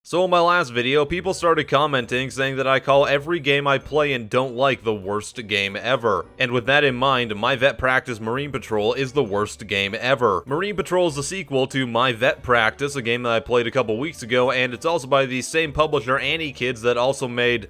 So in my last video, people started commenting saying that I call every game I play and don't like the worst game ever. And with that in mind, My Vet Practice Marine Patrol is the worst game ever. Marine Patrol is the sequel to My Vet Practice, a game that I played a couple weeks ago, and it's also by the same publisher, Kids, that also made,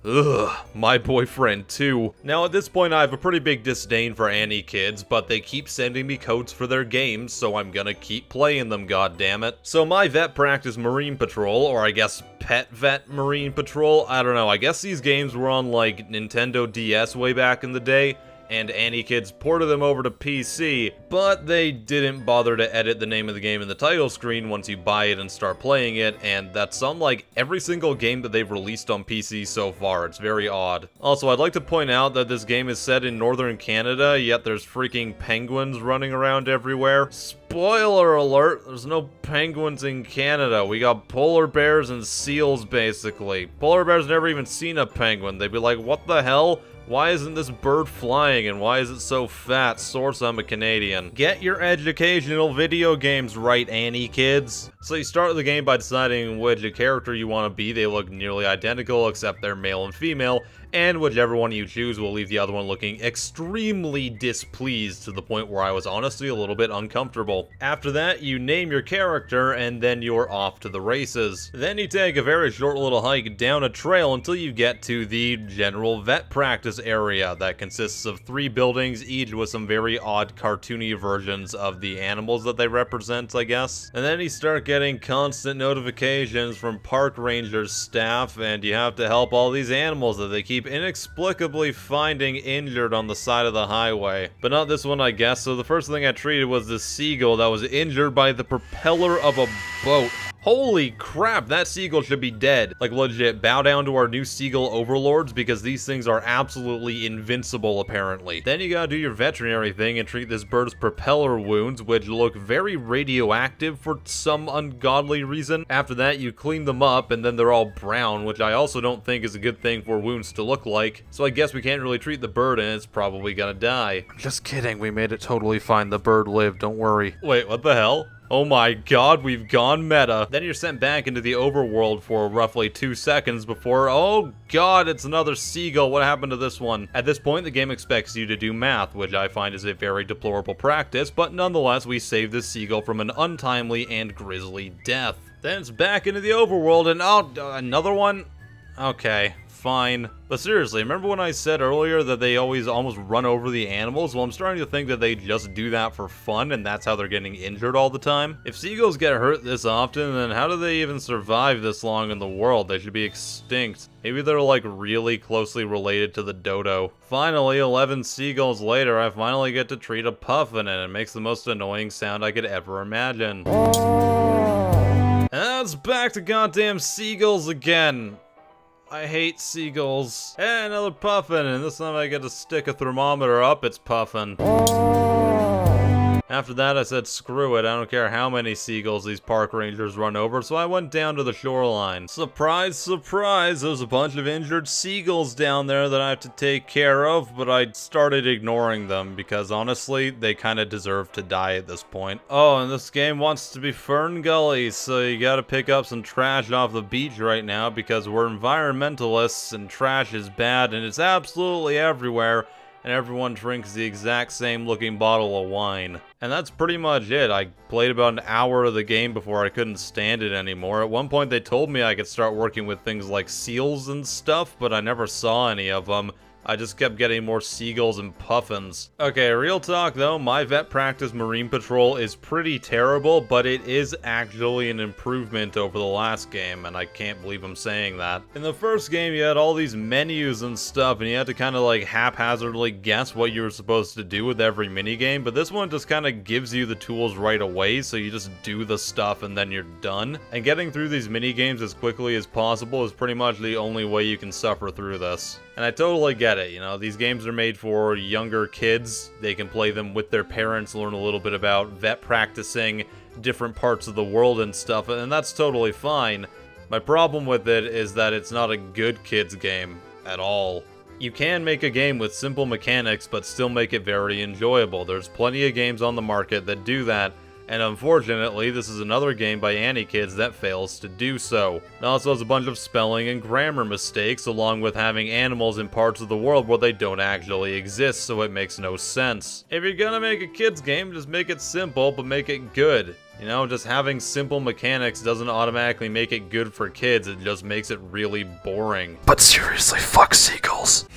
My Boyfriend 2. Now at this point I have a pretty big disdain for Kids, but they keep sending me codes for their games, so I'm gonna keep playing them, goddammit. So My Vet Practice Marine Patrol, or I guess Pet Vet Marine Patrol, I don't know, I guess these games were on like Nintendo DS way back in the day, and Kids ported them over to PC, but they didn't bother to edit the name of the game in the title screen once you buy it and start playing it, and that's on like every single game that they've released on PC so far. It's very odd. Also, I'd like to point out that this game is set in northern Canada, yet there's freaking penguins running around everywhere. Spoiler alert, there's no penguins in Canada. We got polar bears and seals, basically. Polar bears never even seen a penguin. They'd be like, what the hell? Why isn't this bird flying, and why is it so fat? Source, I'm a Canadian. Get your educational video games right, Kids. So you start the game by deciding which character you want to be. They look nearly identical, except they're male and female, and whichever one you choose will leave the other one looking extremely displeased, to the point where I was honestly a little bit uncomfortable. After that, you name your character, and then you're off to the races. Then you take a very short little hike down a trail until you get to the general vet practice area that consists of 3 buildings, each with some very odd cartoony versions of the animals that they represent, I guess. And then you start getting constant notifications from park rangers staff, and you have to help all these animals that they keep inexplicably finding injured on the side of the highway. But not this one, I guess. So the first thing I treated was this seagull that was injured by the propeller of a boat. Holy crap, that seagull should be dead. Like, legit, bow down to our new seagull overlords, because these things are absolutely invincible, apparently. Then you gotta do your veterinary thing and treat this bird's propeller wounds, which look very radioactive for some ungodly reason. After that, you clean them up, and then they're all brown, which I also don't think is a good thing for wounds to look like. So I guess we can't really treat the bird, and it's probably gonna die. Just kidding, we made it totally fine. The bird lived, don't worry. Wait, what the hell? Oh my god, we've gone meta. Then you're sent back into the overworld for roughly 2 seconds before, oh god, it's another seagull. What happened to this one? At this point, the game expects you to do math, which I find is a very deplorable practice, but nonetheless, we save this seagull from an untimely and grisly death. Then it's back into the overworld, and oh, another one? Okay, fine. But seriously, remember when I said earlier that they always almost run over the animals? Well, I'm starting to think that they just do that for fun, and that's how they're getting injured all the time. If seagulls get hurt this often, then how do they even survive this long in the world? They should be extinct. Maybe they're like really closely related to the dodo. Finally, 11 seagulls later, I finally get to treat a puffin, and it makes the most annoying sound I could ever imagine. And it's back to goddamn seagulls again. I hate seagulls. And another puffin, and this time I get to stick a thermometer up its puffin. After that, I said, screw it, I don't care how many seagulls these park rangers run over, so I went down to the shoreline. Surprise, surprise, there's a bunch of injured seagulls down there that I have to take care of, but I started ignoring them, because honestly, they kinda deserve to die at this point. Oh, and this game wants to be Fern Gully, so you gotta pick up some trash off the beach right now, because we're environmentalists, and trash is bad, and it's absolutely everywhere, and everyone drinks the exact same looking bottle of wine. And that's pretty much it. I played about an hour of the game before I couldn't stand it anymore. At one point they told me I could start working with things like seals and stuff, but I never saw any of them. I just kept getting more seagulls and puffins. Okay, real talk though, My Vet Practice Marine Patrol is pretty terrible, but it is actually an improvement over the last game, and I can't believe I'm saying that. In the first game, you had all these menus and stuff, and you had to kind of like haphazardly guess what you were supposed to do with every minigame, but this one just kind of gives you the tools right away, so you just do the stuff and then you're done. And getting through these minigames as quickly as possible is pretty much the only way you can suffer through this. And I totally get it, you know, these games are made for younger kids. They can play them with their parents, learn a little bit about vet practicing, different parts of the world and stuff, and that's totally fine. My problem with it is that it's not a good kids game at all. You can make a game with simple mechanics, but still make it very enjoyable. There's plenty of games on the market that do that, And unfortunately, this is another game by AniKids that fails to do so. It also has a bunch of spelling and grammar mistakes, along with having animals in parts of the world where they don't actually exist, so it makes no sense. If you're gonna make a kids game, just make it simple, but make it good. You know, just having simple mechanics doesn't automatically make it good for kids, it just makes it really boring. But seriously, fuck seagulls.